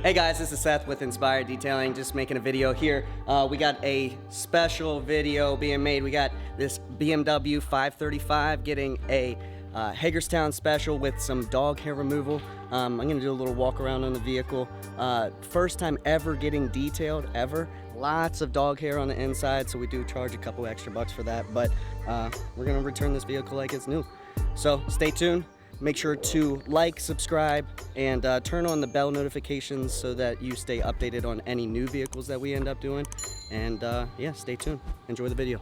Hey guys, this is Seth with Inspired Detailing, just making a video here. We got a special video being made. We got this BMW 535 getting a Hagerstown special with some dog hair removal. I'm gonna do a little walk around on the vehicle. First time ever getting detailed, ever. Lots of dog hair on the inside, so we do charge a couple extra bucks for that, but we're gonna return this vehicle like it's new. So stay tuned. Make sure to like, subscribe, and turn on the bell notifications so that you stay updated on any new vehicles that we end up doing. And yeah, stay tuned. Enjoy the video.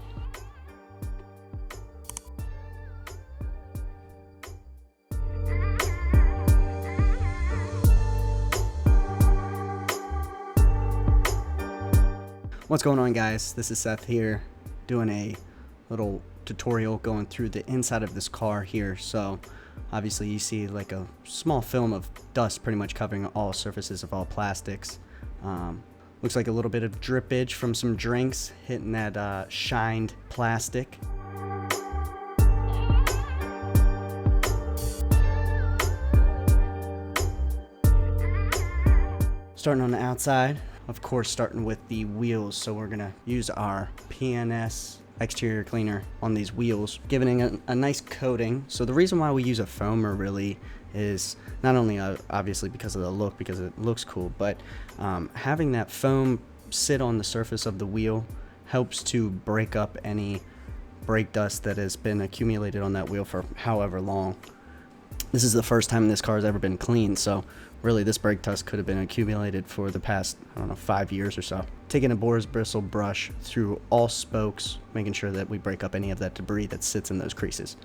What's going on, guys? This is Seth here doing a little tutorial going through the inside of this car here. So obviously you see like a small film of dust pretty much covering all surfaces of all plastics. Looks like a little bit of drippage from some drinks hitting that shined plastic. Starting on the outside, of course, starting with the wheels. So we're gonna use our PNS exterior cleaner on these wheels, giving it a nice coating. So the reason why we use a foamer really is not only obviously because of the look, because it looks cool, but having that foam sit on the surface of the wheel helps to break up any brake dust that has been accumulated on that wheel for however long. This is the first time this car has ever been cleaned, so really this brake dust could have been accumulated for the past, I don't know, 5 years or so. Taking a boar's bristle brush through all spokes, making sure that we break up any of that debris that sits in those creases.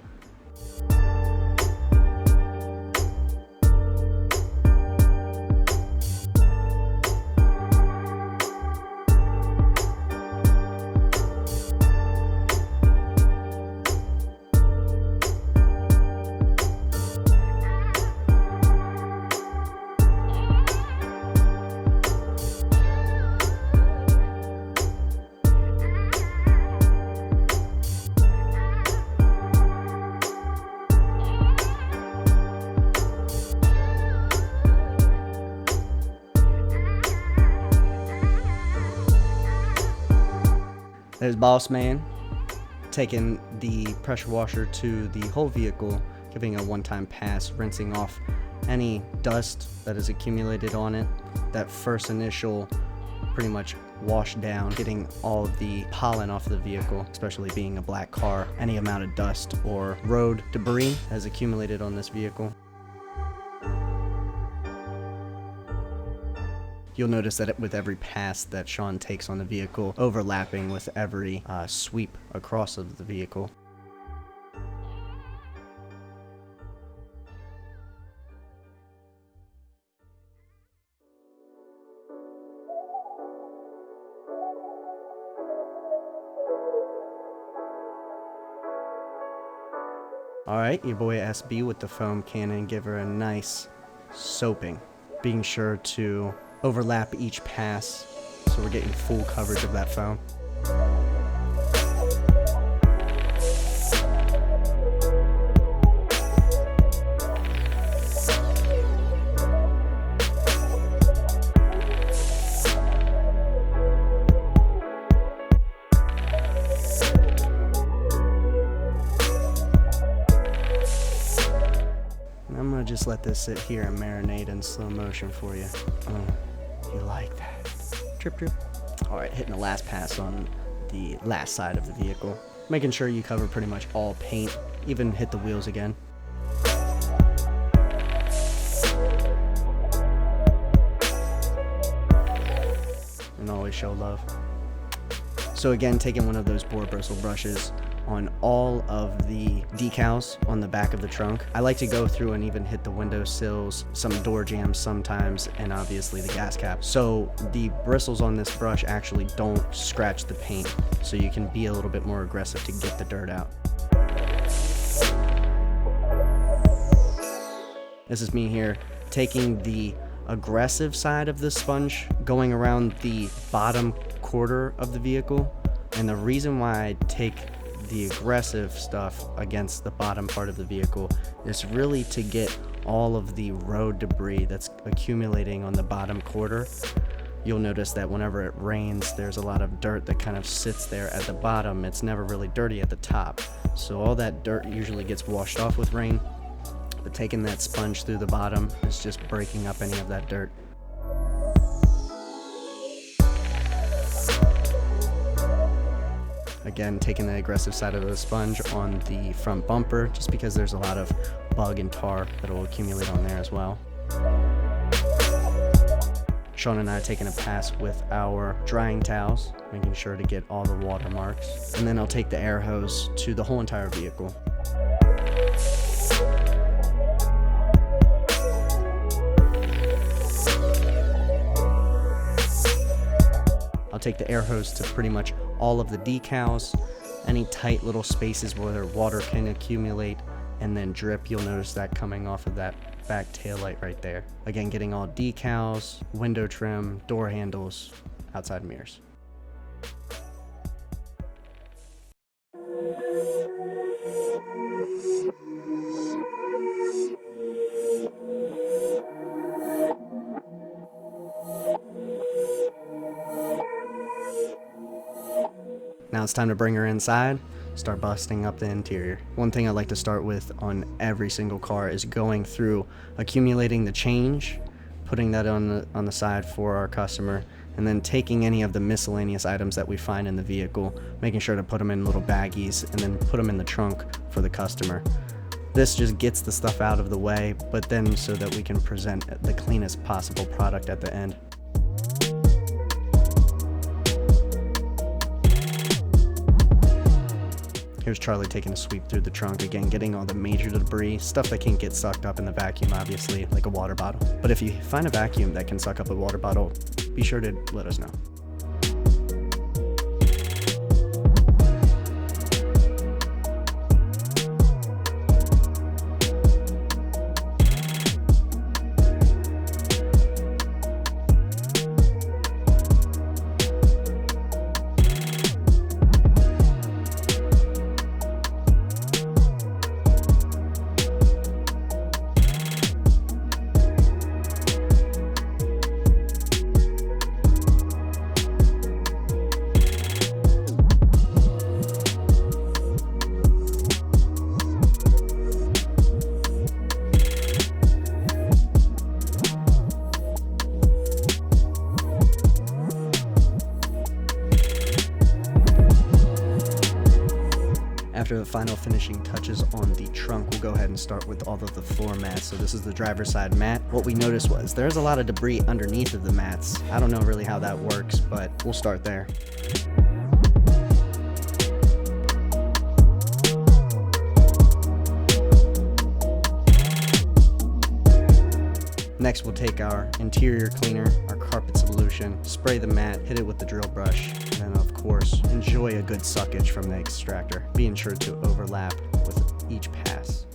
There's Boss Man taking the pressure washer to the whole vehicle, giving a one-time pass, rinsing off any dust that is accumulated on it. That first initial pretty much wash down, getting all of the pollen off the vehicle, especially being a black car. Any amount of dust or road debris has accumulated on this vehicle. You'll notice that with every pass that Sean takes on the vehicle, overlapping with every sweep across of the vehicle. Alright, your boy SB with the foam cannon, give her a nice soaping. Being sure to overlap each pass so we're getting full coverage of that foam. And I'm gonna just let this sit here and marinate in slow motion for you. You like that. Trip, trip. All right, hitting the last pass on the last side of the vehicle. Making sure you cover pretty much all paint, even hit the wheels again. And always show love. So again, taking one of those boar bristle brushes on all of the decals on the back of the trunk. I like to go through and even hit the window sills, some door jambs sometimes, and obviously the gas cap. So the bristles on this brush actually don't scratch the paint, so you can be a little bit more aggressive to get the dirt out. This is me here taking the aggressive side of the sponge, going around the bottom quarter of the vehicle. And the reason why I take the aggressive stuff against the bottom part of the vehicle is really to get all of the road debris that's accumulating on the bottom quarter. You'll notice that whenever it rains, there's a lot of dirt that kind of sits there at the bottom. It's never really dirty at the top. So all that dirt usually gets washed off with rain, but taking that sponge through the bottom is just breaking up any of that dirt. Again, taking the aggressive side of the sponge on the front bumper, just because there's a lot of bug and tar that will accumulate on there as well. Sean and I are taking a pass with our drying towels, making sure to get all the watermarks. And then I'll take the air hose to the whole entire vehicle. I'll take the air hose to pretty much all of the decals, any tight little spaces where water can accumulate and then drip. You'll notice that coming off of that back tail light right there. Again, getting all decals, window trim, door handles, outside mirrors. Now it's time to bring her inside, start busting up the interior. One thing I like to start with on every single car is going through accumulating the change, putting that on the side for our customer, and then taking any of the miscellaneous items that we find in the vehicle, making sure to put them in little baggies and then put them in the trunk for the customer. This just gets the stuff out of the way, but then so that we can present the cleanest possible product at the end. Here's Charlie taking a sweep through the trunk, again getting all the major debris, stuff that can't get sucked up in the vacuum obviously, like a water bottle. But if you find a vacuum that can suck up a water bottle, be sure to let us know. After the final finishing touches on the trunk, we'll go ahead and start with all of the floor mats. So this is the driver's side mat. What we noticed was there's a lot of debris underneath of the mats. I don't know really how that works, but we'll start there. Next, we'll take our interior cleaner, our carpet solution, spray the mat, hit it with the drill brush, and then of course, enjoy a good suckage from the extractor, being sure to overlap with each pass.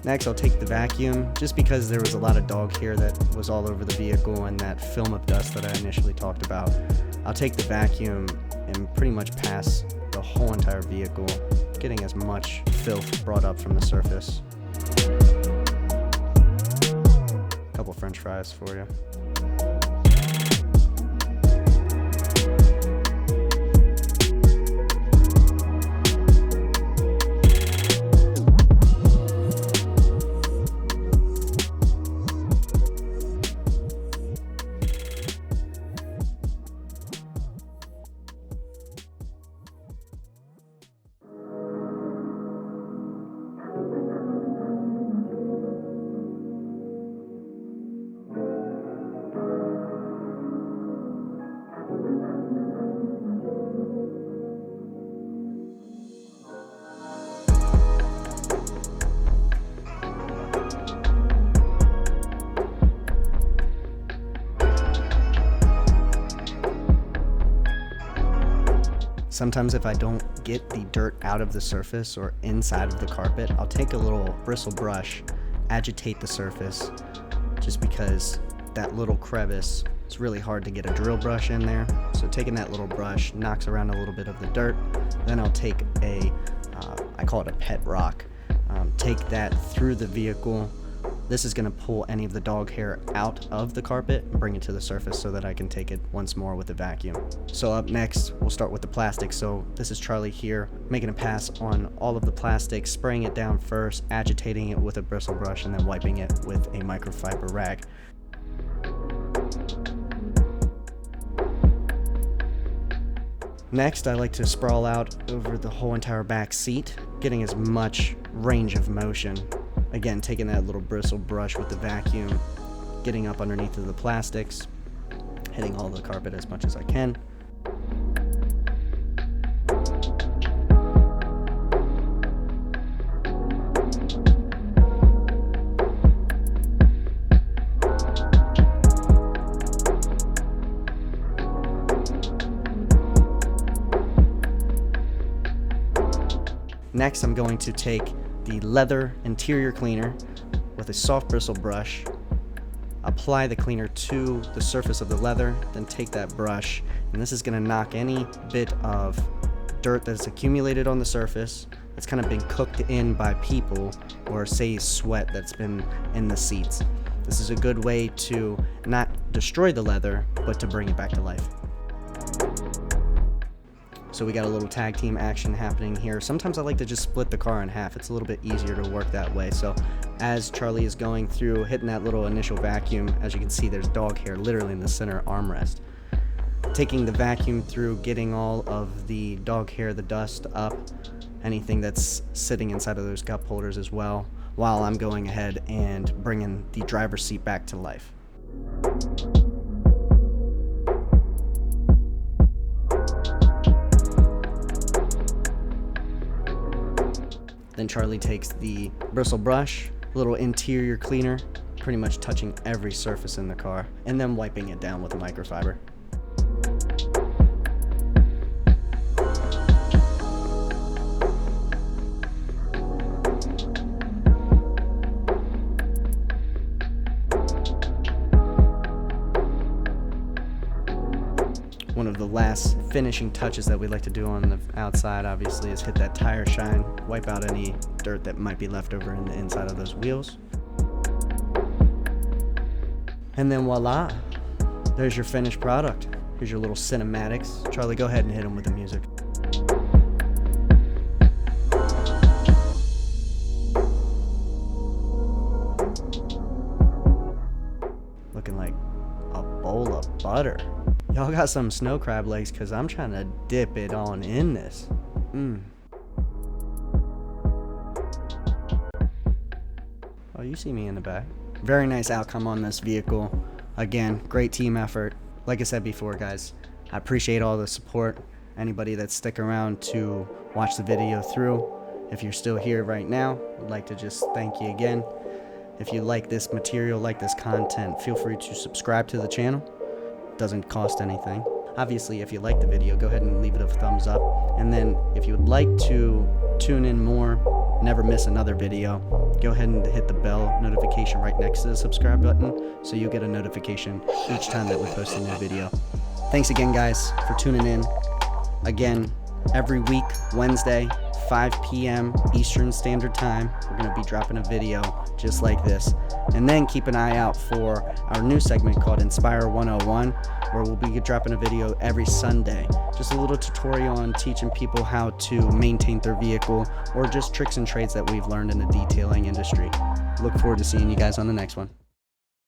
Next, I'll take the vacuum, just because there was a lot of dog hair that was all over the vehicle and that film of dust that I initially talked about. I'll take the vacuum and pretty much pass the whole entire vehicle, getting as much filth brought up from the surface. A couple French fries for you. Sometimes if I don't get the dirt out of the surface or inside of the carpet, I'll take a little bristle brush, agitate the surface, just because that little crevice It's really hard to get a drill brush in there. So taking that little brush knocks around a little bit of the dirt. Then I'll take I call it a pet rock. Take that through the vehicle. This is going to pull any of the dog hair out of the carpet and bring it to the surface so that I can take it once more with the vacuum. So up next, we'll start with the plastic. So this is Charlie here, making a pass on all of the plastic, spraying it down first, agitating it with a bristle brush, and then wiping it with a microfiber rag. Next, I like to sprawl out over the whole entire back seat, getting as much range of motion. Again, taking that little bristle brush with the vacuum, getting up underneath of the plastics, hitting all the carpet as much as I can. Next, I'm going to take the leather interior cleaner with a soft bristle brush, apply the cleaner to the surface of the leather, then take that brush, and this is going to knock any bit of dirt that's accumulated on the surface that's kind of been cooked in by people, or say sweat that's been in the seats. This is a good way to not destroy the leather, but to bring it back to life. So we got a little tag team action happening here. Sometimes I like to just split the car in half. It's a little bit easier to work that way. So as Charlie is going through, hitting that little initial vacuum, as you can see, there's dog hair literally in the center armrest. Taking the vacuum through, getting all of the dog hair, the dust up, anything that's sitting inside of those cup holders as well, while I'm going ahead and bringing the driver's seat back to life. Then Charlie takes the bristle brush, little interior cleaner, pretty much touching every surface in the car, and then wiping it down with a microfiber. One of the last finishing touches that we like to do on the outside, obviously, is hit that tire shine, wipe out any dirt that might be left over in the inside of those wheels. And then voila, there's your finished product. Here's your little cinematics. Charlie, go ahead and hit him with the music. Looking like a bowl of butter. Y'all got some snow crab legs, because I'm trying to dip it on in this. Oh, you see me in the back. Very nice outcome on this vehicle. Again, great team effort. Like I said before, guys, I appreciate all the support. Anybody that's sticking around to watch the video through. If you're still here right now, I'd like to just thank you again. If you like this material, like this content, feel free to subscribe to the channel. Doesn't cost anything. Obviously, if you like the video, go ahead and leave it a thumbs up. And then if you would like to tune in more, never miss another video, go ahead and hit the bell notification right next to the subscribe button so you'll get a notification each time that we post a new video. Thanks again, guys, for tuning in. Again, every week, Wednesday, 5 p.m. Eastern Standard Time, we're going to be dropping a video just like this. And then keep an eye out for our new segment called Inspire 101, where we'll be dropping a video every Sunday. Just a little tutorial on teaching people how to maintain their vehicle, or just tricks and trades that we've learned in the detailing industry. Look forward to seeing you guys on the next one.